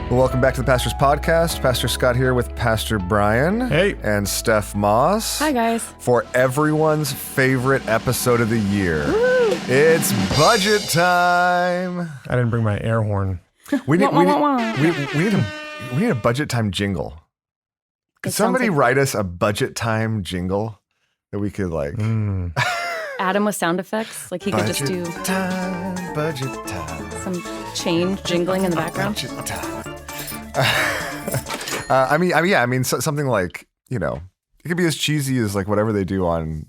Well, welcome back to the Pastor's Podcast. Pastor Scott here with Pastor Brian. Hey. And Steph Moss. Hi, guys. For everyone's favorite episode of the year. Woo. It's budget time. I didn't bring my air horn. We need a budget time jingle. Could somebody write us a budget time jingle that we could add him with sound effects? Like he could just do budget time. Some chain jingling in the background. Budget time. Something like, it could be as cheesy as like whatever they do on,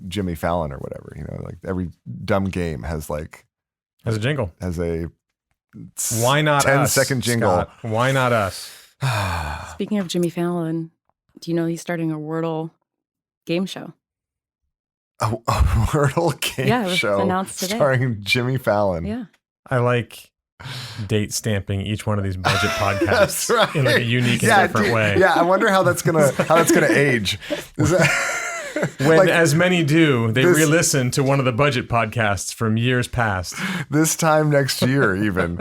Jimmy Fallon or whatever, like every dumb game has a jingle. Has a Why not 10-second jingle. Scott? Why not us? Speaking of Jimmy Fallon, do you know he's starting a Wordle game show? A Wordle game show announced today. Starring Jimmy Fallon. Yeah. I like date stamping each one of these budget podcasts That's right. in like a unique and different way. Yeah, I wonder how that's gonna age. When, as many do, they re-listen to one of the budget podcasts from years past. This time next year, even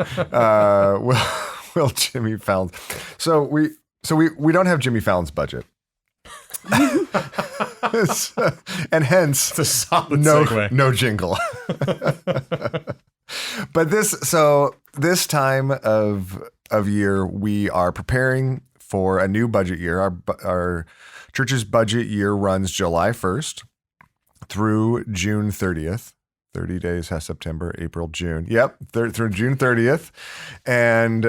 will Jimmy Fallon. So we don't have Jimmy Fallon's budget. And hence It's a solid segue. No jingle. But this time of year, we are preparing for a new budget year. Our church's budget year runs July 1st through June 30th. 30 days has September, April, June. Yep, through June 30th. And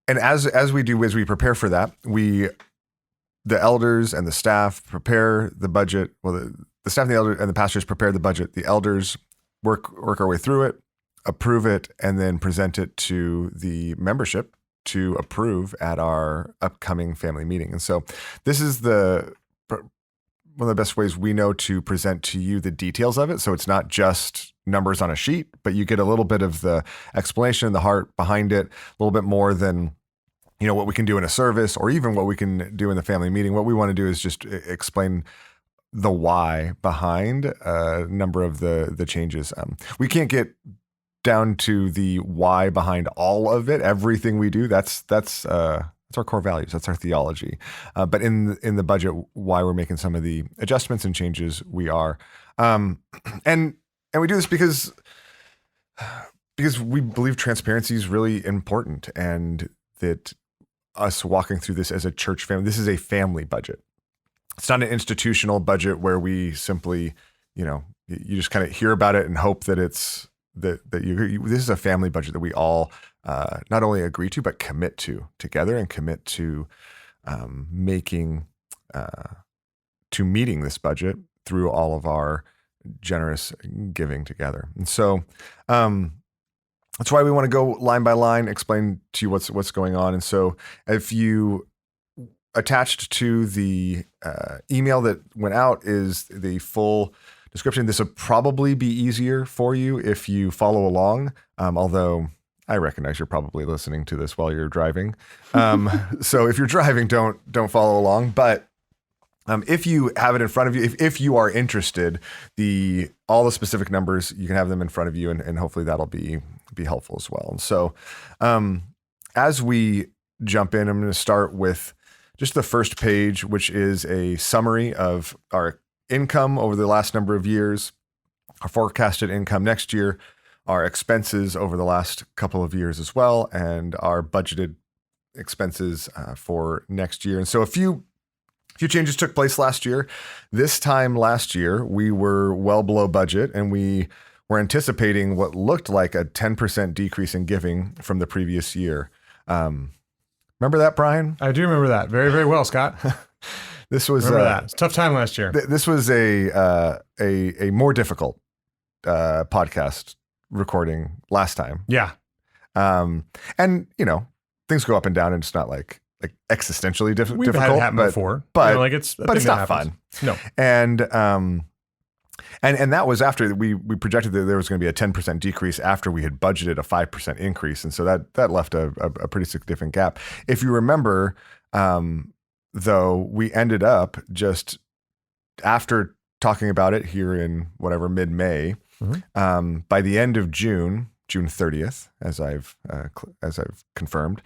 as we prepare for that, the elders and the staff prepare the budget. Well, the staff and the elders and the pastors prepare the budget. The elders work our way through it, approve it, and then present it to the membership to approve at our upcoming family meeting. And so this is one of the best ways we know to present to you the details of it. So it's not just numbers on a sheet, but you get a little bit of the explanation, the heart behind it, a little bit more than what we can do in a service or even what we can do in the family meeting. What we want to do is just explain the why behind a number of the changes. We can't get down to the why behind all of it. Everything we do, that's our core values. That's our theology. But in the budget, why we're making some of the adjustments and changes we are. And we do this because we believe transparency is really important, and that us walking through this as a church family, this is a family budget. It's not an institutional budget where we simply, you just kind of hear about it and hope that this is a family budget that we all not only agree to, but commit to together and commit to meeting this budget through all of our generous giving together. And so that's why we want to go line by line, explain to you what's going on. And so if you attached to the email that went out is the full description. This would probably be easier for you if you follow along, although I recognize you're probably listening to this while you're driving. So if you're driving, don't follow along. But if you have it in front of you, if you are interested, all the specific numbers, you can have them in front of you, and hopefully that'll be helpful as well. And so as we jump in, I'm going to start with just the first page, which is a summary of our income over the last number of years, our forecasted income next year, our expenses over the last couple of years as well, and our budgeted expenses for next year. And so a few changes took place last year. This time last year, we were well below budget, and we were anticipating what looked like a 10% decrease in giving from the previous year. Remember that, Brian? I do remember that very, very well, Scott. This was remember that. It's a tough time last year. This was a more difficult podcast recording last time. Yeah. And things go up and down, and it's not like existentially difficult. We've had it happen before, but it's not fun. No. And that was after we projected that there was going to be a 10% decrease after we had budgeted a 5% increase, and so that left a pretty significant gap. If you remember, though, we ended up just after talking about it here in whatever mid-May. Mm-hmm. By the end of June, June 30th, as I've confirmed,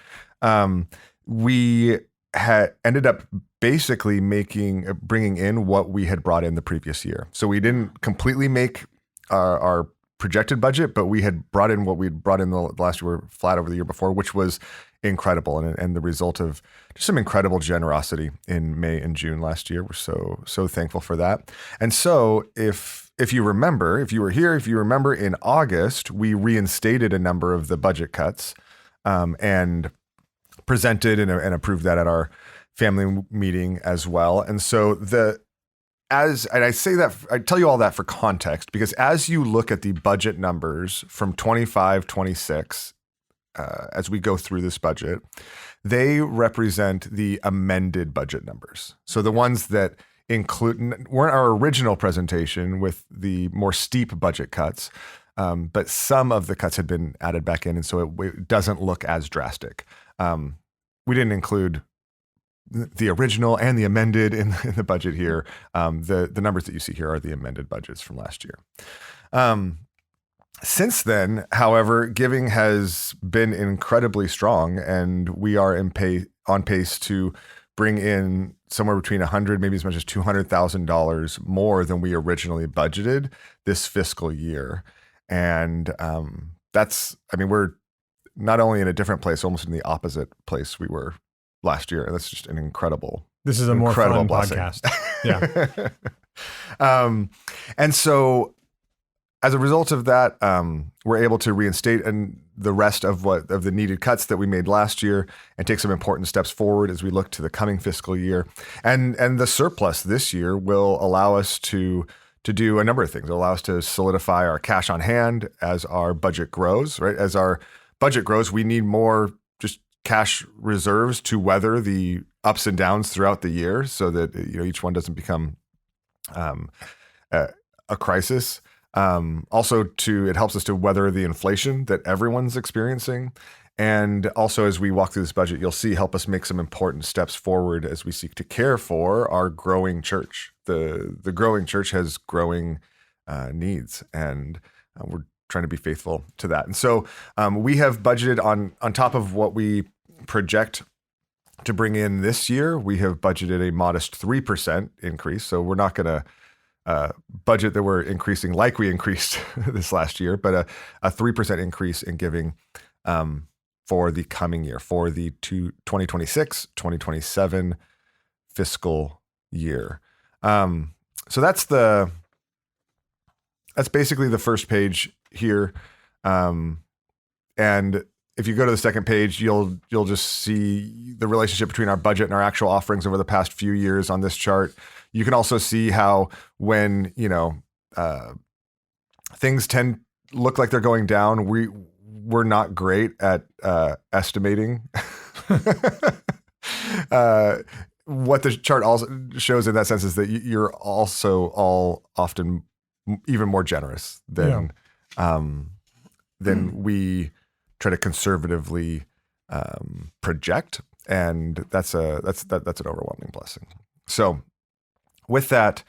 we had ended up basically bringing in what we had brought in the previous year. So we didn't completely make our projected budget, but we had brought in what we'd brought in the last year. We were flat over the year before, which was incredible, and the result of just some incredible generosity in May and June last year. We're so thankful for that. And so if you remember, if you were here, if you remember, in August, we reinstated a number of the budget cuts and presented and approved that at our family meeting as well. And so and I say that, I tell you all that for context, because as you look at the budget numbers from 25, 26, as we go through this budget, they represent the amended budget numbers. So the ones that weren't our original presentation with the more steep budget cuts, but some of the cuts had been added back in, and so it doesn't look as drastic. We didn't include the original and the amended in the budget here. The numbers that you see here are the amended budgets from last year. Since then, however, giving has been incredibly strong, and we are on pace to bring in somewhere between $100,000, maybe as much as $200,000 more than we originally budgeted this fiscal year. And we're not only in a different place, almost in the opposite place we were last year. And that's just an incredible. This is a more fun blessing. podcast. Yeah. And so as a result of that, we're able to reinstate the rest of the needed cuts that we made last year and take some important steps forward as we look to the coming fiscal year. And the surplus this year will allow us to do a number of things. It'll allow us to solidify our cash on hand as our budget grows, right? As our budget grows, we need more just cash reserves to weather the ups and downs throughout the year, so that each one doesn't become a crisis. Also, it helps us to weather the inflation that everyone's experiencing. And also, as we walk through this budget, you'll see help us make some important steps forward as we seek to care for our growing church. The growing church has growing needs, and we're trying to be faithful to that. And so we have budgeted on top of what we project to bring in this year. We have budgeted a modest 3% increase. So we're not going to budget that we're increasing like we increased this last year, but a 3% increase in giving for the coming year, for the 2026, 2027 fiscal year. So that's basically the first page here. And if you go to the second page, you'll just see the relationship between our budget and our actual offerings over the past few years on this chart. You can also see how when, things look like they're going down, we're not great at estimating what the chart also shows in that sense is that you're also all often even more generous than we try to conservatively project, and that's an overwhelming blessing. So, with that,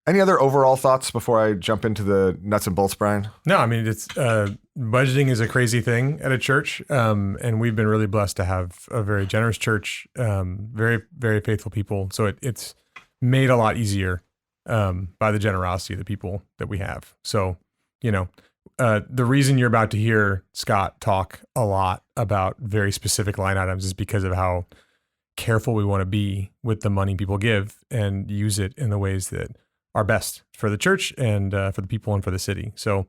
any other overall thoughts before I jump into the nuts and bolts, Brian? No, I mean, it's budgeting is a crazy thing at a church, and we've been really blessed to have a very generous church, very, very faithful people. So it's made a lot easier by the generosity of the people that we have. So, the reason you're about to hear Scott talk a lot about very specific line items is because of how careful we want to be with the money people give and use it in the ways that are best for the church and for the people and for the city. So,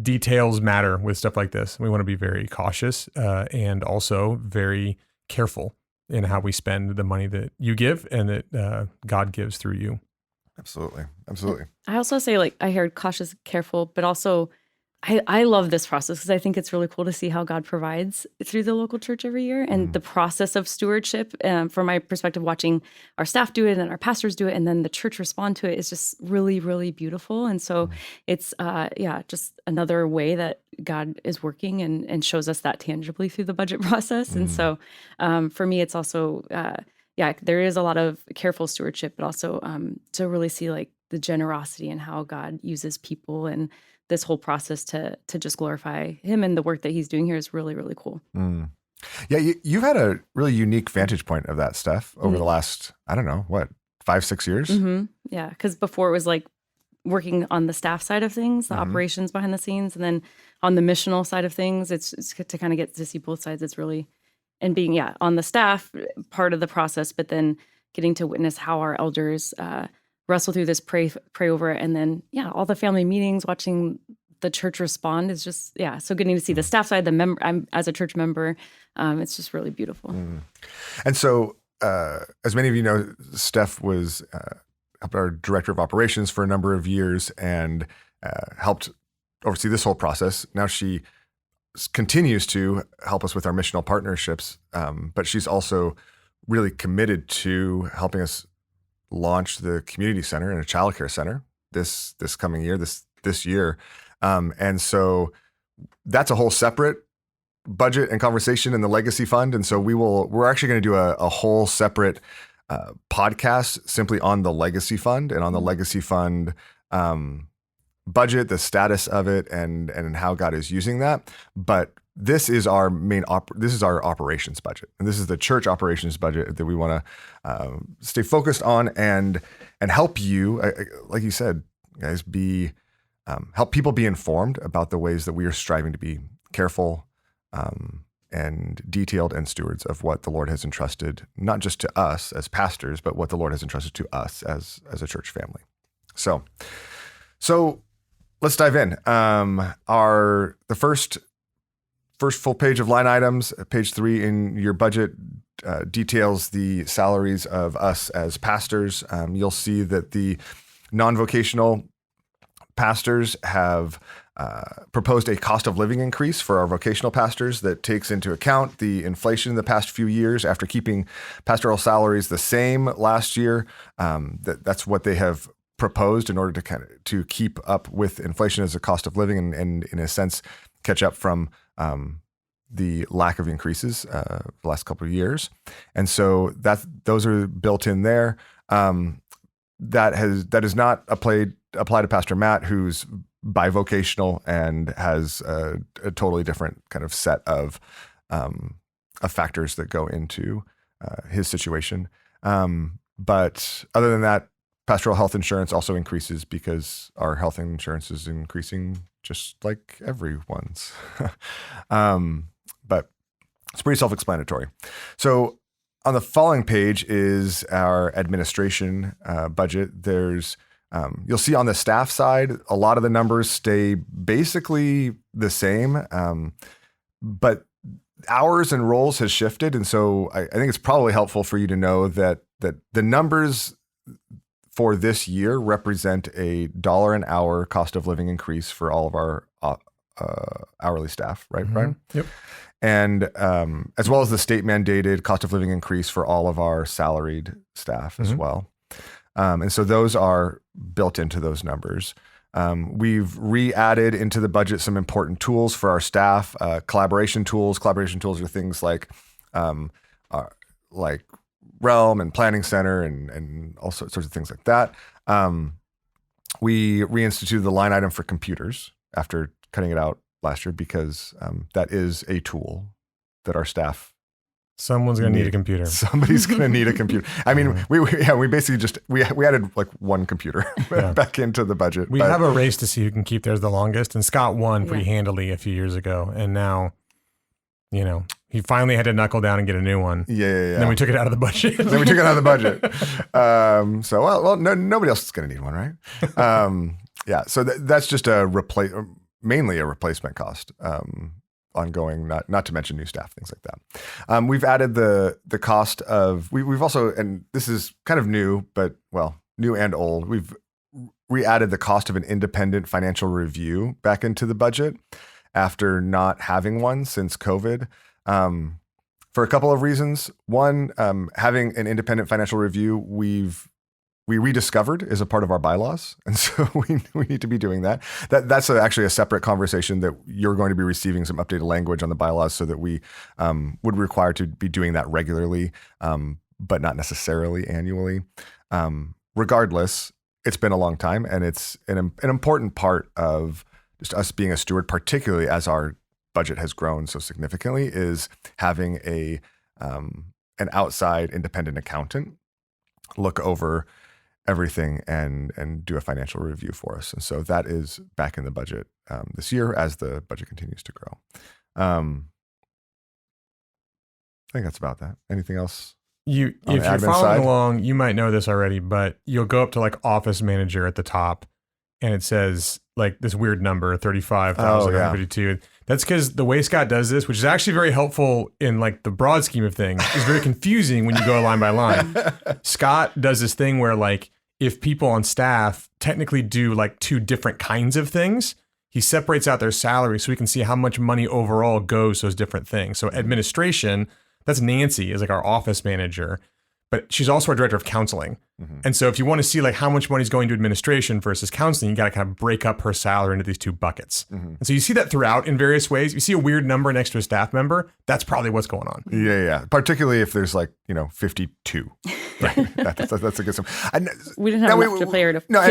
details matter with stuff like this. We want to be very cautious and also very careful in how we spend the money that you give and that God gives through you. Absolutely. I also say, I heard cautious, careful, but also I love this process because I think it's really cool to see how God provides through the local church every year, and the process of stewardship, from my perspective, watching our staff do it and our pastors do it, and then the church respond to it is just really, really beautiful. And so it's, just another way that God is working and shows us that tangibly through the budget process. And so for me, it's also, there is a lot of careful stewardship, but also to really see the generosity and how God uses people and this whole process to just glorify him, and the work that he's doing here is really, really cool. Mm. Yeah, you've had a really unique vantage point of that, Steph, over the last, I don't know, 5-6 years? Mm-hmm. Yeah, because before it was like working on the staff side of things, the operations behind the scenes, and then on the missional side of things, it's good to kind of get to see both sides. It's really, and being, on the staff, part of the process, but then getting to witness how our elders wrestle through this, pray over it, and then, all the family meetings, watching the church respond is just, so getting to see the staff side, I'm as a church member, it's just really beautiful. And so, as many of you know, Steph was our director of operations for a number of years and helped oversee this whole process. Now she continues to help us with our missional partnerships, but she's also really committed to helping us launch the community center and a childcare center this coming year, this year. And so that's a whole separate budget and conversation in the legacy fund. And so we're actually going to do a whole separate podcast simply on the legacy fund and on the legacy fund budget, the status of it, and how God is using that. But this is our this is our operations budget, and this is the church operations budget that we want to stay focused on and help you, like you said, guys, help people be informed about the ways that we are striving to be careful and detailed and stewards of what the Lord has entrusted, not just to us as pastors, but what the Lord has entrusted to us as a church family. So let's dive in. The first full page of line items, page 3 in your budget, details the salaries of us as pastors. You'll see that the non-vocational pastors have proposed a cost of living increase for our vocational pastors that takes into account the inflation in the past few years after keeping pastoral salaries the same last year. That's what they have proposed in order to keep up with inflation as a cost of living and in a sense catch up from the lack of increases the last couple of years. And so those are built in there. That is not apply to Pastor Matt, who's bivocational and has a totally different kind of set of factors that go into his situation. But other than that, pastoral health insurance also increases because our health insurance is increasing just like everyone's. But it's pretty self-explanatory. So on the following page is our administration budget. There's you'll see on the staff side, a lot of the numbers stay basically the same, but hours and roles has shifted. And so I think it's probably helpful for you to know that the numbers for this year represent $1 an hour cost of living increase for all of our hourly staff, right, Brian? Yep. And as well as the state mandated cost of living increase for all of our salaried staff as well. And so those are built into those numbers. We've re-added into the budget some important tools for our staff, collaboration tools. Collaboration tools are things like Realm and Planning Center and all sorts of things like that. We reinstituted the line item for computers after cutting it out last year because that is a tool that our staff. Someone's going to need a computer. Somebody's going to need a computer. I mean, we basically we added like one computer back into the budget. We have a race to see who can keep theirs the longest, and Scott won pretty handily a few years ago, and now, he finally had to knuckle down and get a new one. Yeah. And then we took it out of the budget. So nobody else is going to need one, right? So that's just mainly a replacement cost. Ongoing, not to mention new staff, things like that. We've added the cost of, we've also, and this is kind of new, but new and old, we've re-added the cost of an independent financial review back into the budget after not having one since COVID, for a couple of reasons. One, having an independent financial review, we rediscovered is a part of our bylaws. And so we need to be doing that. That's actually a separate conversation that you're going to be receiving some updated language on the bylaws so that we would require to be doing that regularly, but not necessarily annually. Regardless, it's been a long time, and it's an important part of just us being a steward, particularly as our budget has grown so significantly, is having an outside independent accountant look over everything and do a financial review for us. And so that is back in the budget this year as the budget continues to grow. I think that's about that. Anything else? If you're following along, you might know this already, but you'll go up to like office manager at the top, and it says like this weird number, 35,152. That's because the way Scott does this, which is actually very helpful in like the broad scheme of things, is very confusing when you go line by line. Scott does this thing where like if people on staff technically do like two different kinds of things, he separates out their salary so we can see how much money overall goes to those different things. So administration, that's Nancy, is like our office manager, but she's also our director of counseling. Mm-hmm. And so if you want to see like how much money is going to administration versus counseling, you got to kind of break up her salary into these two buckets. Mm-hmm. And so you see that throughout in various ways. You see a weird number next to a staff member, that's probably what's going on. Yeah. Particularly if there's like, 52. Right. that's a good sum. We didn't have enough to play her to 55. No,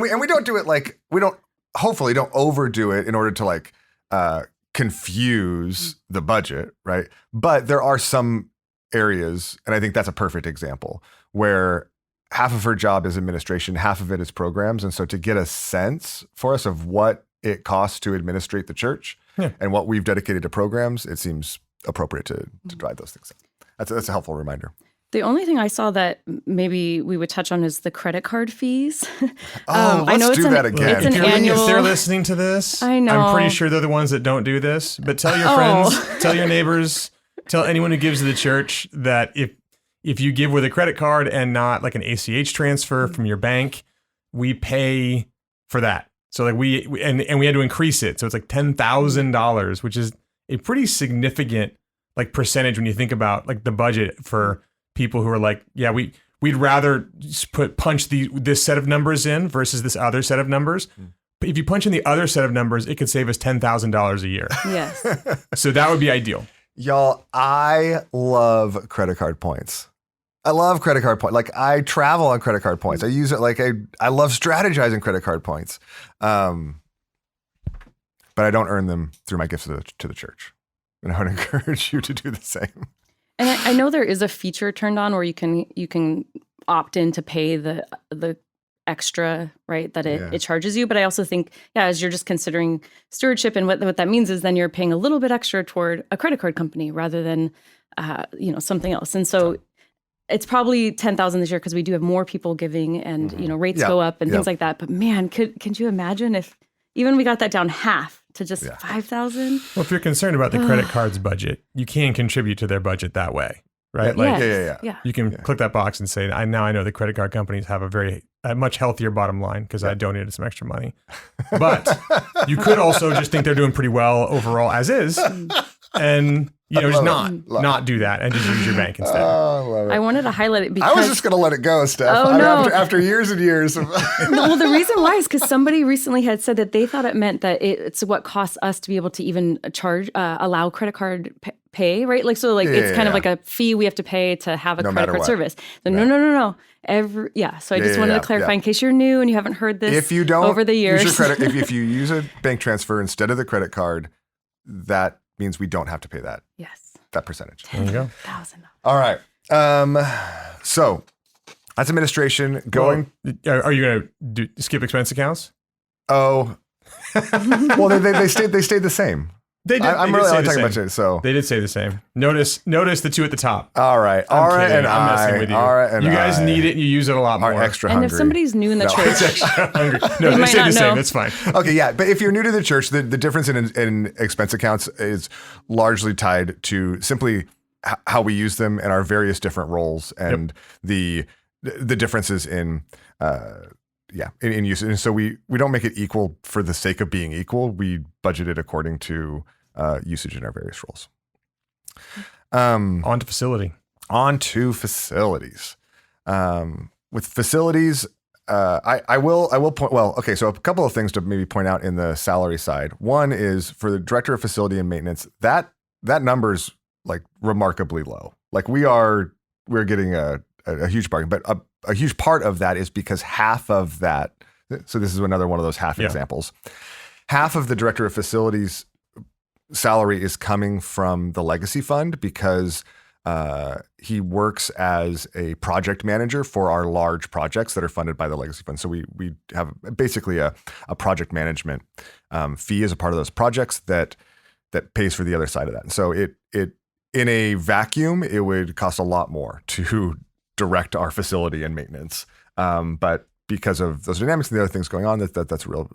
and we don't do it like, we don't overdo it in order to like confuse the budget, right? But there are some areas, and I think that's a perfect example, where half of her job is administration, half of it is programs. And so to get a sense for us of what it costs to administrate the church and what we've dedicated to programs, it seems appropriate to drive those things up. That's a helpful reminder. The only thing I saw that maybe we would touch on is the credit card fees. Let's do that again. It's an annual. If they're listening to this, I know. I'm pretty sure they're the ones that don't do this. But tell your friends, tell your neighbors, tell anyone who gives to the church that if you give with a credit card and not like an ACH transfer from your bank, we pay for that. So like we had to increase it. So it's like $10,000, which is a pretty significant like percentage when you think about like the budget for people who are like, yeah, we'd rather punch this set of numbers in versus this other set of numbers. But if you punch in the other set of numbers, it could save us $10,000 a year. Yes. So that would be ideal. Y'all, I love credit card points. I love credit card points. Like I travel on credit card points. I use it like I love strategizing credit card points. But I don't earn them through my gifts to the church. And I would encourage you to do the same. And I know there is a feature turned on where you can opt in to pay the extra, right, that it charges you. But I also think, as you're just considering stewardship, and what that means is then you're paying a little bit extra toward a credit card company rather than something else. And so it's probably 10,000 this year because we do have more people giving, and rates go up and things like that. But man, could you imagine if even we got that down half to just 5,000? Well, if you're concerned about the credit card's budget, you can contribute to their budget that way, right? You can click that box and say, I know the credit card companies have a much healthier bottom line because I donated some extra money. But you could also just think they're doing pretty well overall as is, and just not do that and just use your bank instead. I wanted to highlight it because I was just going to let it go, Steph. After years and years of well, the reason why is because somebody recently had said that they thought it meant that it's what costs us to be able to even allow credit card pay, right? Like so, like it's kind of like a fee we have to pay to have a credit card service. So no. So I just wanted to clarify in case you're new and you haven't heard this. If you don't over the years, use your credit, if you use a bank transfer instead of the credit card, that means we don't have to pay that. Yes. That percentage. There you go. $1,000. All right. So that's administration going. Well, are you going to skip expense accounts? Oh, well, they stayed the same. They did. I'm really only talking about it. So they did say the same. Notice the two at the top. All right. I'm messing with you. You guys need it and you use it a lot more. Extra hungry. And if somebody's new in the church, it's extra hungry. No, they say the same. It's fine. Okay, yeah. But if you're new to the church, the difference in expense accounts is largely tied to simply how we use them and our various different roles and the differences in use. And so we don't make it equal for the sake of being equal. We budget it according to usage in our various roles. On to facilities. With facilities, I will point. Well, okay. So a couple of things to maybe point out in the salary side. One is for the director of facility and maintenance. That number's like remarkably low. Like we're getting a huge bargain. But a huge part of that is because half of that, so this is another one of those half examples, half of the director of facilities salary is coming from the legacy fund because he works as a project manager for our large projects that are funded by the legacy fund. So we have basically a project management fee as a part of those projects that pays for the other side of that. And so it in a vacuum, it would cost a lot more to direct our facility and maintenance. But because of those dynamics and the other things going on, that's a real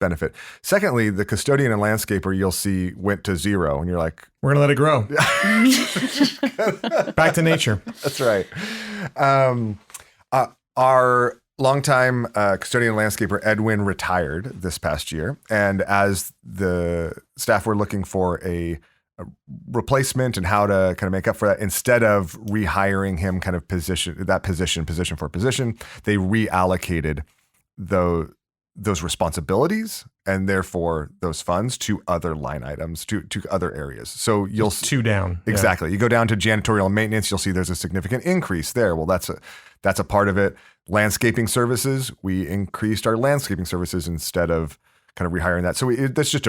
benefit. Secondly, the custodian and landscaper you'll see went to zero, and you're like, we're gonna let it grow. Back to nature. That's right. Our longtime custodian and landscaper Edwin retired this past year, and as the staff were looking for a replacement and how to kind of make up for that, instead of rehiring him kind of position for position, they reallocated those responsibilities and therefore those funds to other line items, to other areas. So you'll see two down. Exactly. Yeah. You go down to janitorial and maintenance, you'll see there's a significant increase there. Well, that's a part of it. Landscaping services, we increased our landscaping services instead of kind of rehiring that. So that's just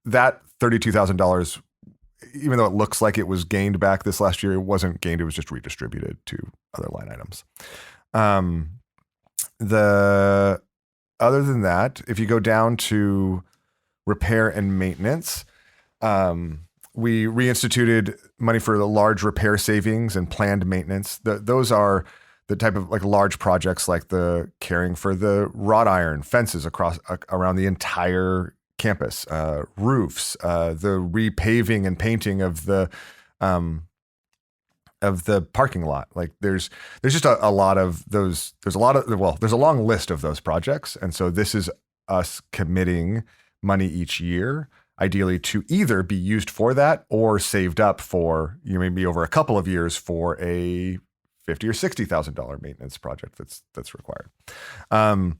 that $32,000, even though it looks like it was gained back this last year, it wasn't gained. It was just redistributed to other line items. Other than that, if you go down to repair and maintenance, we reinstituted money for the large repair savings and planned maintenance. Those are the type of like large projects, like the caring for the wrought iron fences around the entire campus, roofs, the repaving and painting of the parking lot. Like there's just a lot of those. There's a long list of those projects. And so this is us committing money each year, ideally to either be used for that or saved up for, maybe over a couple of years for a $50,000 or $60,000 maintenance project that's required. The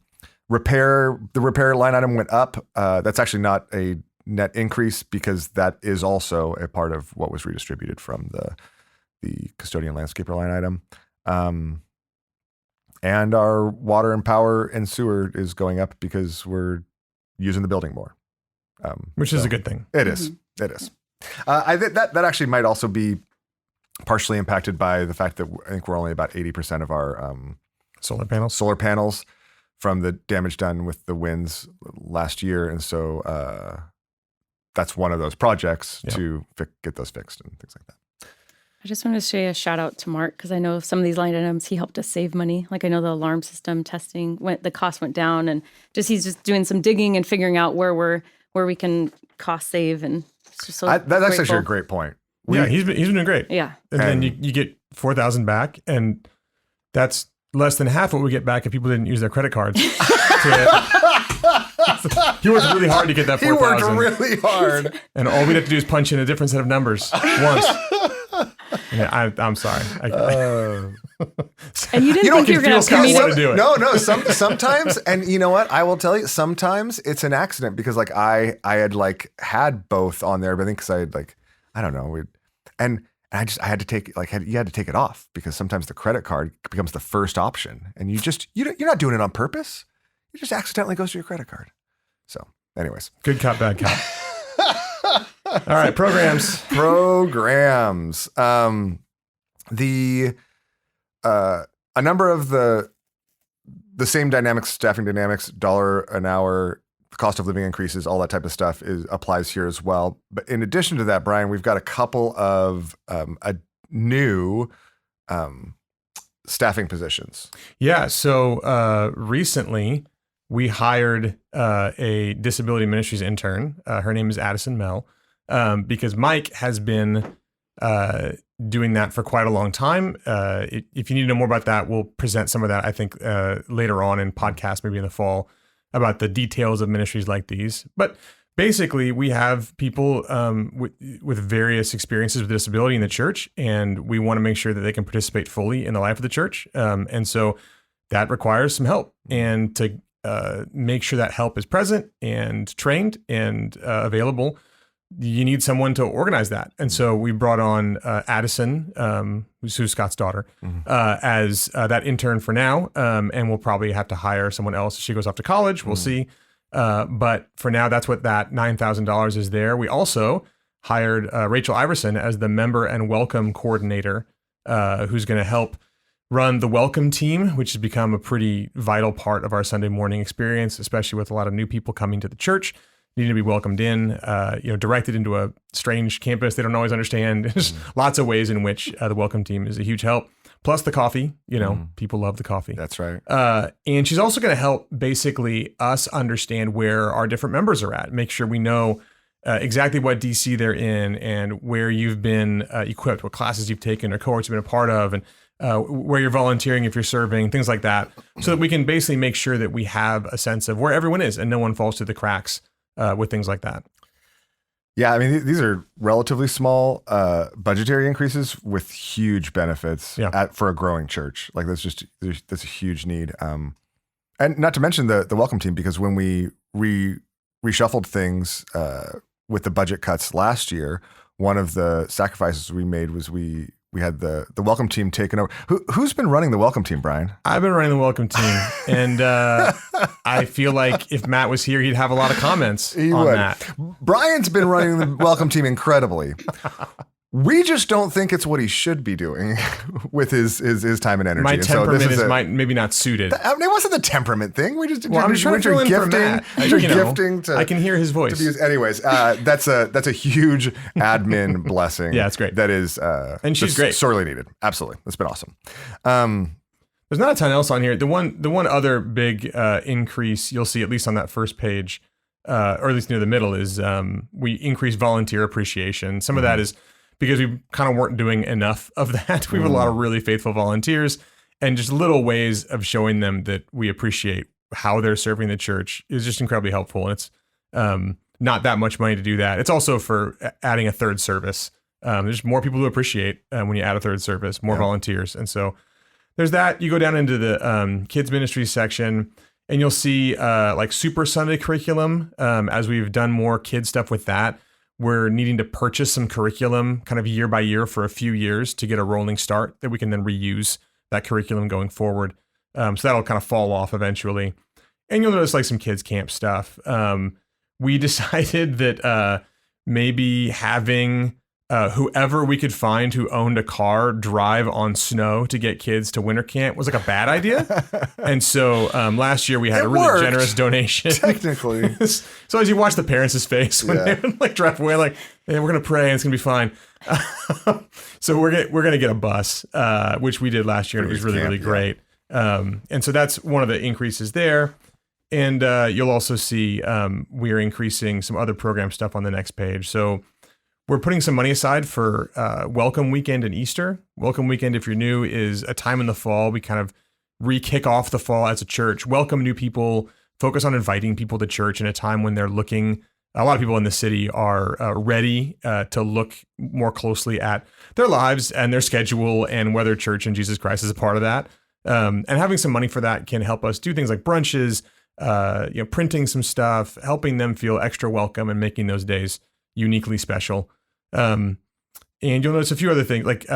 repair line item went up. That's actually not a net increase because that is also a part of what was redistributed from the custodian landscaper line item. And our water and power and sewer is going up because we're using the building more. Which is a good thing. It is. Mm-hmm. It is. That actually might also be partially impacted by the fact that I think we're only about 80% of our solar panels from the damage done with the winds last year. And so that's one of those projects to get those fixed and things like that. I just want to say a shout out to Mark because I know some of these line items, he helped us save money. Like I know the alarm system testing the cost went down, and he's just doing some digging and figuring out where we can cost save. And so that's actually a great point. He's been doing great. Yeah. And then you get $4,000 back, and that's less than half what we get back if people didn't use their credit cards. He worked really hard to get that $4,000. He worked really hard. And all we'd have to do is punch in a different set of numbers once. Yeah, I'm sorry. And you didn't think you were going to have to do it. No. Sometimes, and you know what? I will tell you. Sometimes it's an accident because like I had both on there, but I think because I had I don't know, I had to take you had to take it off because sometimes the credit card becomes the first option, and you're not doing it on purpose. It just accidentally goes to your credit card. So, anyways, good cop, bad cop. All right, programs. A number of the same dynamics, staffing dynamics, $1 an hour, the cost of living increases, all that type of stuff applies here as well. But in addition to that, Brian, we've got a couple of new staffing positions. Yeah. So recently we hired a disability ministries intern. Her name is Addison Mell. Because Mike has been doing that for quite a long time. If you need to know more about that, we'll present some of that, I think, later on in podcast, maybe in the fall, about the details of ministries like these. But basically, we have people with various experiences with disability in the church, and we want to make sure that they can participate fully in the life of the church. And so that requires some help. And to make sure that help is present and trained and available, you need someone to organize that. And so we brought on Addison, who's Scott's daughter, as that intern for now. And we'll probably have to hire someone else if she goes off to college. We'll see. But for now, that's what that $9,000 is there. We also hired Rachel Iverson as the member and welcome coordinator, who's going to help run the welcome team, which has become a pretty vital part of our Sunday morning experience, especially with a lot of new people coming to the church, needing to be welcomed in, directed into a strange campus they don't always understand. There's lots of ways in which the welcome team is a huge help. Plus the coffee, people love the coffee. That's right. And she's also going to help basically us understand where our different members are at, make sure we know exactly what DC they're in and where you've been equipped, what classes you've taken or cohorts you've been a part of, and where you're volunteering if you're serving, things like that, so that we can basically make sure that we have a sense of where everyone is and no one falls through the cracks with things like that. Yeah, I mean, these are relatively small budgetary increases with huge benefits for a growing church. Like that's a huge need. And not to mention the welcome team, because when we reshuffled things with the budget cuts last year, one of the sacrifices we made was we had the welcome team taken over. Who's been running the welcome team, Brian? I've been running the welcome team, and I feel like if Matt was here, he'd have a lot of comments on that. Brian's been running the welcome team incredibly. We just don't think it's what he should be doing with his time and energy. My and temperament so this is maybe not suited. It wasn't the temperament thing. We just I'm just trying to fill in for Matt. Gifting to, I can hear his voice. Anyways, that's a huge admin blessing. Yeah, it's great. That is, and she's great. Sorely needed. Absolutely, it's been awesome. There's not a ton else on here. The one other big increase you'll see, at least on that first page, or at least near the middle, is we increased volunteer appreciation. Some of that is because we kind of weren't doing enough of that. We have a lot of really faithful volunteers, and just little ways of showing them that we appreciate how they're serving the church is just incredibly helpful. And it's not that much money to do that. It's also for adding a third service. There's more people to appreciate when you add a third service, more volunteers. And so there's that. You go down into the kids ministry section, and you'll see like Super Sunday curriculum. As we've done more kid stuff with that, we're needing to purchase some curriculum kind of year by year for a few years to get a rolling start that we can then reuse that curriculum going forward. So that'll kind of fall off eventually. And you'll notice like some kids camp stuff. We decided that maybe having whoever we could find who owned a car drive on snow to get kids to winter camp was like a bad idea. And so last year we had a really generous donation. Technically. So as you watch the parents' face when they would like drive away, like, hey, we're going to pray and it's going to be fine. So we're going to get a bus, which we did last year. And it was really, really great. And so that's one of the increases there. And you'll also see we're increasing some other program stuff on the next page. So we're putting some money aside for Welcome Weekend and Easter. Welcome Weekend, if you're new, is a time in the fall. We kind of re-kick off the fall as a church, welcome new people, focus on inviting people to church in a time when they're looking. A lot of people in the city are ready to look more closely at their lives and their schedule and whether church and Jesus Christ is a part of that. And having some money for that can help us do things like brunches, printing some stuff, helping them feel extra welcome and making those days uniquely special. And you'll notice a few other things, like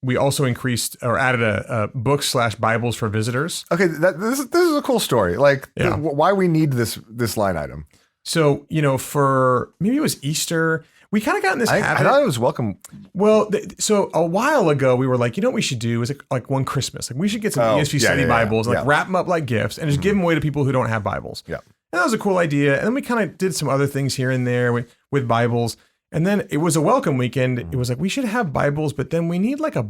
we also increased or added a books/Bibles for visitors. Okay, this is a cool story. Like why we need this line item. So, for maybe it was Easter, we kind of got in this habit. I thought it was welcome. Well, so a while ago we were like, what we should do is like one Christmas, like we should get some ESV study Bibles, and like wrap them up like gifts and just give them away to people who don't have Bibles. Yeah. And that was a cool idea. And then we kind of did some other things here and there with Bibles. And then it was a welcome weekend. It was like, we should have Bibles, but then we need like a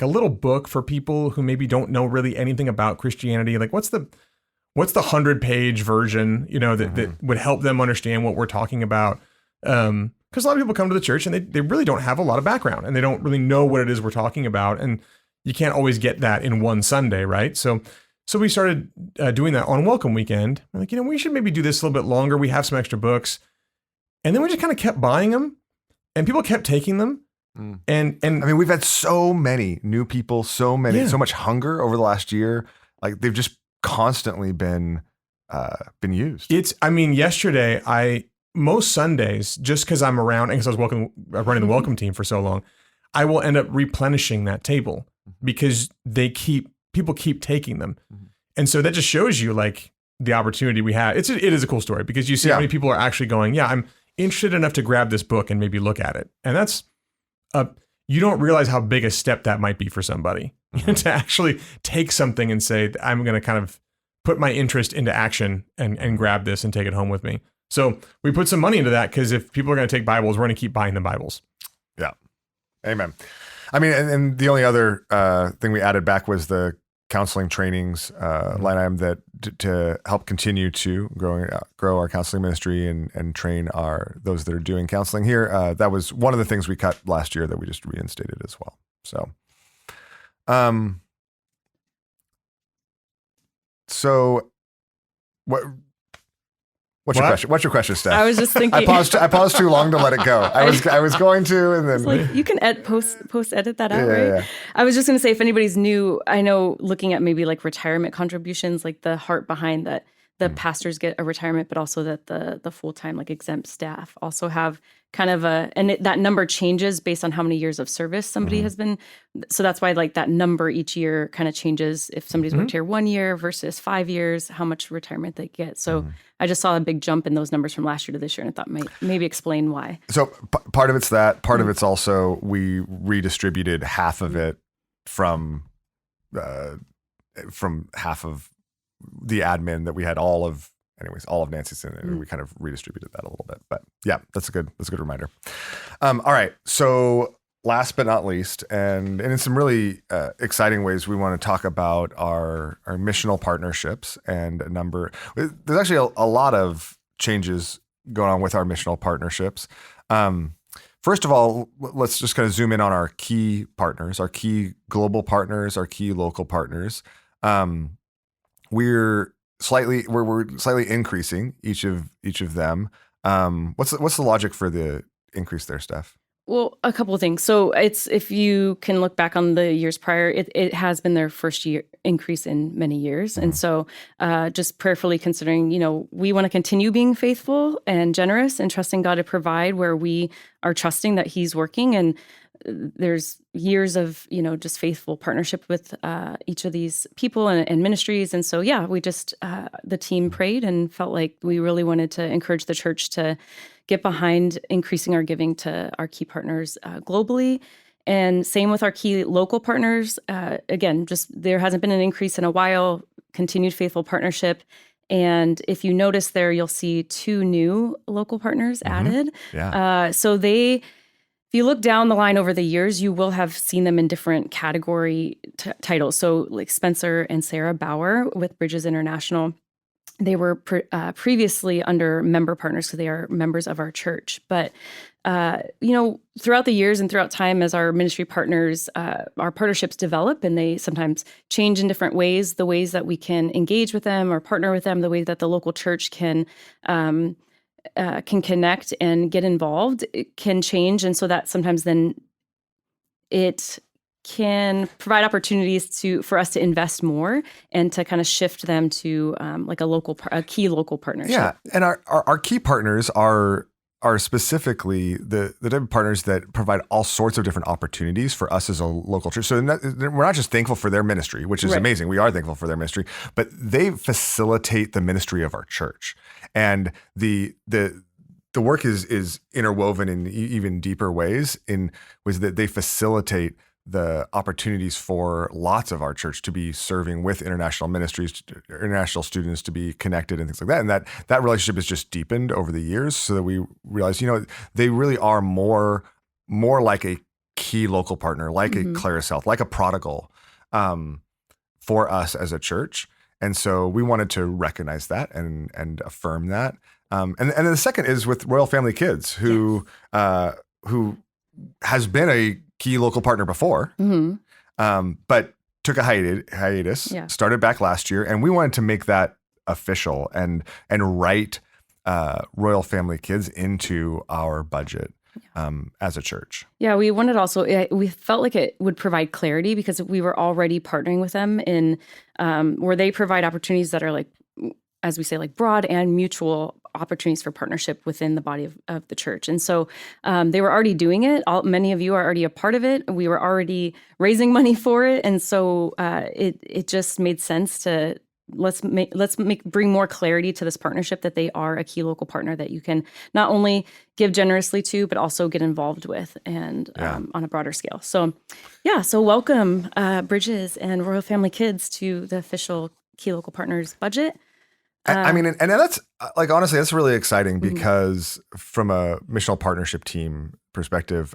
little book for people who maybe don't know really anything about Christianity. Like what's the 100-page version, that would help them understand what we're talking about. Because a lot of people come to the church and they really don't have a lot of background and they don't really know what it is we're talking about. And you can't always get that in one Sunday, right? So we started doing that on Welcome Weekend. We're like, we should maybe do this a little bit longer. We have some extra books. And then we just kind of kept buying them and people kept taking them. And I mean, we've had so many new people, so much hunger over the last year. Like they've just constantly been used. Yesterday most Sundays, just because I'm around and because I was running the welcome team for so long, I will end up replenishing that table because people keep taking them. And so that just shows you like the opportunity we have. It is a cool story because you see how many people are actually going, yeah, I'm interested enough to grab this book and maybe look at it. And that's, you don't realize how big a step that might be for somebody to actually take something and say, I'm going to kind of put my interest into action and grab this and take it home with me. So we put some money into that because if people are going to take Bibles, we're going to keep buying them Bibles. Yeah. Amen. I mean, and the only other thing we added back was the counseling trainings line item that to help continue to grow our counseling ministry and train those that are doing counseling here. That was one of the things we cut last year that we just reinstated as well. So, what's your question? What's your question, Steph? I was just thinking. I paused too long to let it go. I was going to, and then like you can post edit that out, right? Yeah. I was just going to say, if anybody's new, I know looking at maybe like retirement contributions, like the heart behind that, the pastors get a retirement, but also that the full time like exempt staff also have kind of that number changes based on how many years of service somebody has been. So that's why like that number each year kind of changes if somebody's worked here 1 year versus 5 years, how much retirement they get. So I just saw a big jump in those numbers from last year to this year, and I thought maybe explain why. So part of it's that. Part of it's also we redistributed half of it from half of the admin that we had all of Nancy's in it, and we kind of redistributed that a little bit. But yeah, that's a good reminder. All right. So last but not least, and in some really exciting ways, we want to talk about our missional partnerships and a number. There's actually a lot of changes going on with our missional partnerships. First of all, let's just kind of zoom in on our key partners, our key global partners, our key local partners. We're slightly increasing each of them. What's the logic for the increase there, Steph? Well, a couple of things. So it's, if you can look back on the years prior, it has been their first year increase in many years. And so just prayerfully considering, we want to continue being faithful and generous and trusting God to provide where we are trusting that He's working. And there's years of, just faithful partnership with each of these people and ministries. And so, yeah, we just, the team prayed and felt like we really wanted to encourage the church to get behind increasing our giving to our key partners globally. And same with our key local partners. Again, just there hasn't been an increase in a while, continued faithful partnership. And if you notice there, you'll see 2 new local partners added. Yeah. If you look down the line over the years, you will have seen them in different category titles. So like Spencer and Sarah Bauer with Bridges International, they were previously under member partners because they are members of our church. But, throughout the years and throughout time as our ministry partners, our partnerships develop and they sometimes change in different ways, the ways that we can engage with them or partner with them, the way that the local church can connect and get involved, it can change. And so that sometimes then it can provide opportunities for us to invest more and to kind of shift them to like a key local partnership. Yeah. And our key partners are specifically the type of partners that provide all sorts of different opportunities for us as a local church. So we're not just thankful for their ministry, which is amazing. We are thankful for their ministry, but they facilitate the ministry of our church. And the work is interwoven in even deeper ways was that they facilitate the opportunities for lots of our church to be serving with international ministries, international students to be connected and things like that. And that relationship has just deepened over the years so that we realize, they really are more like a key local partner, like a Claris Health, like a Prodigal for us as a church. And so we wanted to recognize that and affirm that. And then the second is with Royal Family Kids, who has been a key local partner before, but took a hiatus, started back last year. And we wanted to make that official and write Royal Family Kids into our budget as a church. Yeah, we wanted also, we felt like it would provide clarity because we were already partnering with them in where they provide opportunities that are like as we say, like broad and mutual opportunities for partnership within the body of the church. And so they were already doing it. Many of you are already a part of it. We were already raising money for it. And so it just made sense to bring more clarity to this partnership, that they are a key local partner that you can not only give generously to, but also get involved with, and on a broader scale. So welcome Bridges and Royal Family Kids to the official Key Local Partners budget. I mean, and that's like, honestly, that's really exciting because from a missional partnership team perspective,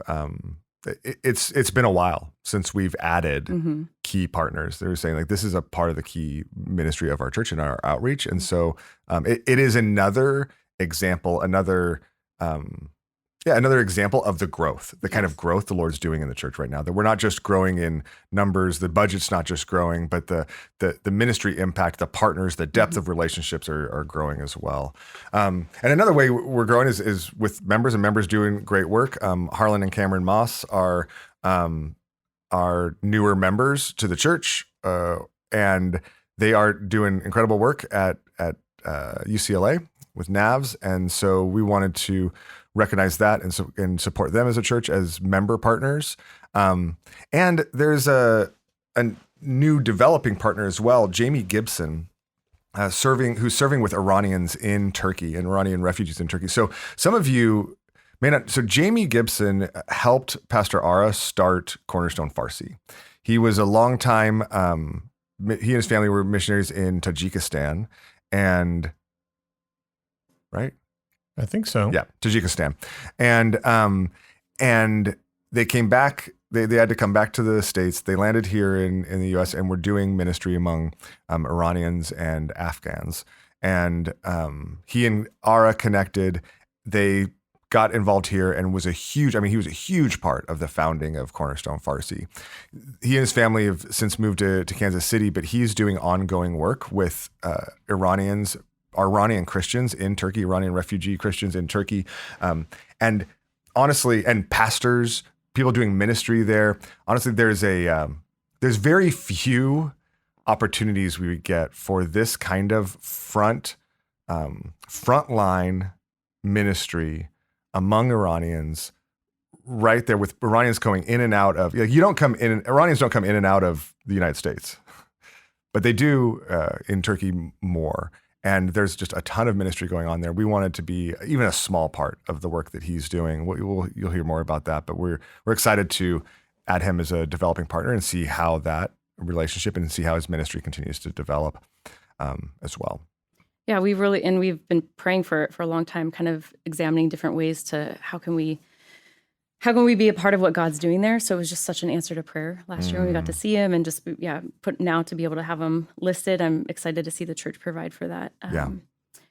it's been a while since we've added key partners. They were saying like, this is a part of the key ministry of our church and our outreach. And so it is another example, another example of the growth, the kind of growth the Lord's doing in the church right now, that we're not just growing in numbers, the budget's not just growing, but the ministry impact, the partners, the depth of relationships are growing as well. And another way we're growing is with members, and members doing great work. Harlan and Cameron Moss are newer members to the church, and they are doing incredible work at UCLA with NAVS. And so we wanted to recognize that and support them as a church as member partners. And there's a new developing partner as well, Jamie Gibson, who's serving with Iranians in Turkey and Iranian refugees in Turkey. So some of you may not. So Jamie Gibson helped Pastor Ara start Cornerstone Farsi. He was a long time. He and his family were missionaries in Tajikistan, and right. I think so. Yeah, Tajikistan, and they came back. They had to come back to the States. They landed here in the U.S. and were doing ministry among Iranians and Afghans. And he and Ara connected. They got involved here and he was a huge part of the founding of Cornerstone Farsi. He and his family have since moved to Kansas City, but he's doing ongoing work with Iranian Christians in Turkey, Iranian refugee Christians in Turkey. And honestly, and pastors, people doing ministry there. Honestly, there's very few opportunities we would get for this kind of frontline ministry among Iranians, right there, with Iranians going in and out of, Iranians don't come in and out of the United States, but they do in Turkey more. And there's just a ton of ministry going on there. We wanted to be even a small part of the work that he's doing. You'll hear more about that, but we're excited to add him as a developing partner and see how that relationship and see how his ministry continues to develop as well. Yeah, we've been praying for a long time, kind of examining different ways to how can we be a part of what God's doing there. So it was just such an answer to prayer last year when we got to see him, and just now to be able to have him listed. I'm excited to see the church provide for that.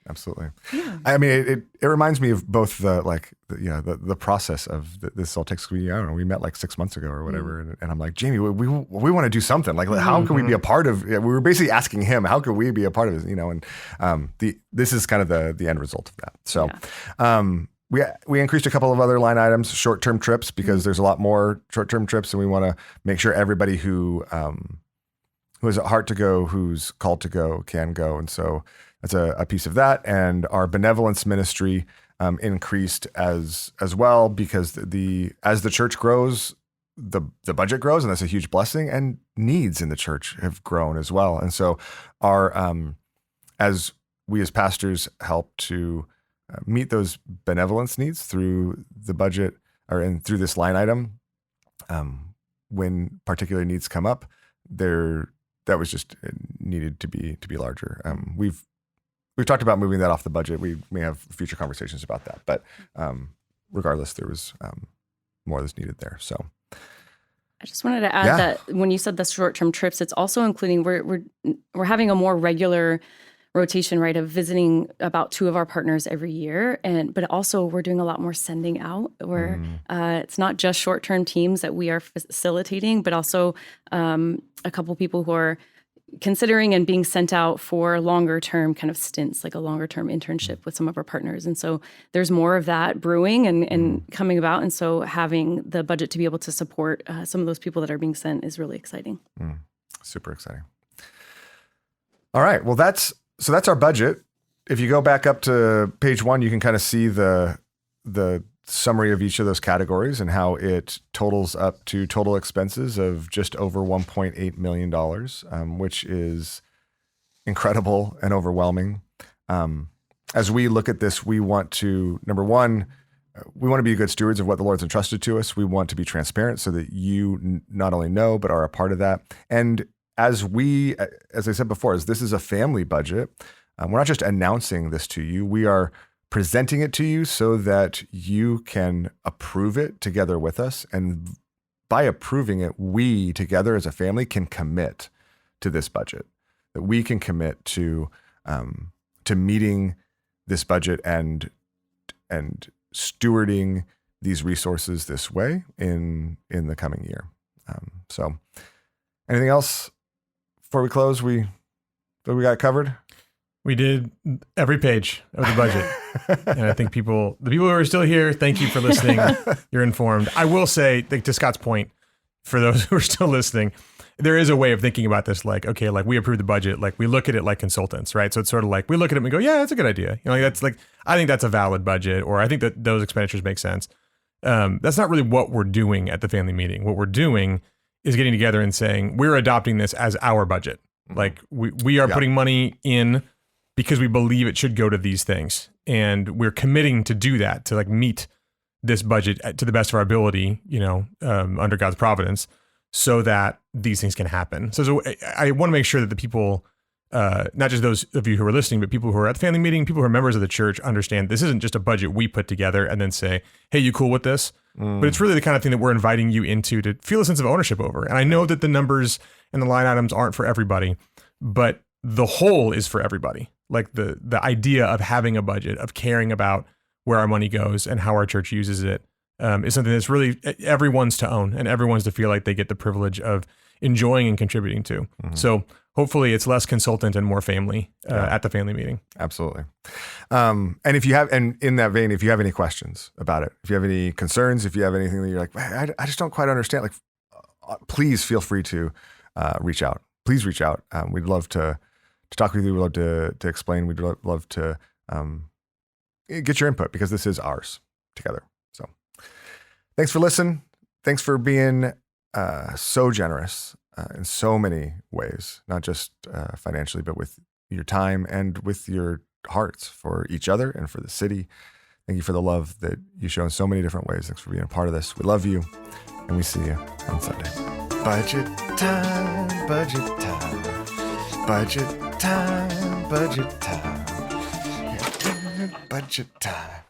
Absolutely. Yeah. I mean, it reminds me of both the process of this all takes. I don't know. We met like 6 months ago or whatever, and I'm like, Jamie, we want to do something. Like, how can we be a part of? We were basically asking him, how could we be a part of this? And this is kind of the end result of that. So, we increased a couple of other line items, short-term trips, because there's a lot more short-term trips, and we want to make sure everybody who has a heart to go, who's called to go, can go, and so. That's a piece of that. And our benevolence ministry increased as well, because as the church grows, the budget grows, and that's a huge blessing, and needs in the church have grown as well. And so as we as pastors help to meet those benevolence needs through the budget and through this line item, when particular needs come up, that was just needed to be larger. We've talked about moving that off the budget. We may have future conversations about that, but regardless, there was more that's needed there. So, I just wanted to add that when you said the short-term trips, it's also including we're having a more regular rotation, right, of visiting about 2 of our partners every year, but also we're doing a lot more sending out. Where it's not just short-term teams that we are facilitating, but also a couple people who are considering and being sent out for longer term kind of stints, like a longer term internship with some of our partners. And so there's more of that brewing and coming about. And so having the budget to be able to support some of those people that are being sent is really exciting. Super exciting. All right. Well, that's So that's our budget. If you go back up to page 1, you can kind of see the summary of each of those categories and how it totals up to total expenses of just over $1.8 million, which is incredible and overwhelming. As we look at this, we want to, number one, we want to be good stewards of what the Lord's entrusted to us. We want to be transparent so that you not only know, but are a part of that. And as I said before, as this is a family budget, we're not just announcing this to you. We are presenting it to you so that you can approve it together with us. And by approving it, we together as a family can commit to this budget, that we can commit to meeting this budget and stewarding these resources this way in the coming year. So anything else before we close? We got covered? We did every page of the budget. And I think the people who are still here, thank you for listening. You're informed. I will say, to Scott's point, for those who are still listening, there is a way of thinking about this. Like, okay, like we approve the budget, like we look at it like consultants, right? So it's sort of like we look at it and we go, yeah, that's a good idea. You know, like that's like, I think that's a valid budget, or I think that those expenditures make sense. That's not really what we're doing at the family meeting. What we're doing is getting together and saying, we're adopting this as our budget. Like we are putting money in because we believe it should go to these things. And we're committing to do that, to like meet this budget to the best of our ability, you know, under God's providence, so that these things can happen. So I want to make sure that the people, not just those of you who are listening, but people who are at the family meeting, people who are members of the church, understand this isn't just a budget we put together and then say, hey, you cool with this? But it's really the kind of thing that we're inviting you into to feel a sense of ownership over. And I know that the numbers and the line items aren't for everybody, but the whole is for everybody. Like the idea of having a budget, of caring about where our money goes and how our church uses it, is something that's really everyone's to own and everyone's to feel like they get the privilege of enjoying and contributing to. So hopefully it's less consultant and more family at the family meeting. Absolutely. And in that vein, if you have any questions about it, if you have any concerns, if you have anything that you're like, I just don't quite understand, like, please feel free to reach out. Please reach out. We'd love to talk with you. We'd love to explain. We'd love to get your input, because this is ours together. So thanks for listening. Thanks for being so generous in so many ways, not just financially, but with your time and with your hearts for each other and for the city. Thank you for the love that you show in so many different ways. Thanks for being a part of this. We love you, and we see you on Sunday. Budget time, budget time, budget time, budget time, budget time.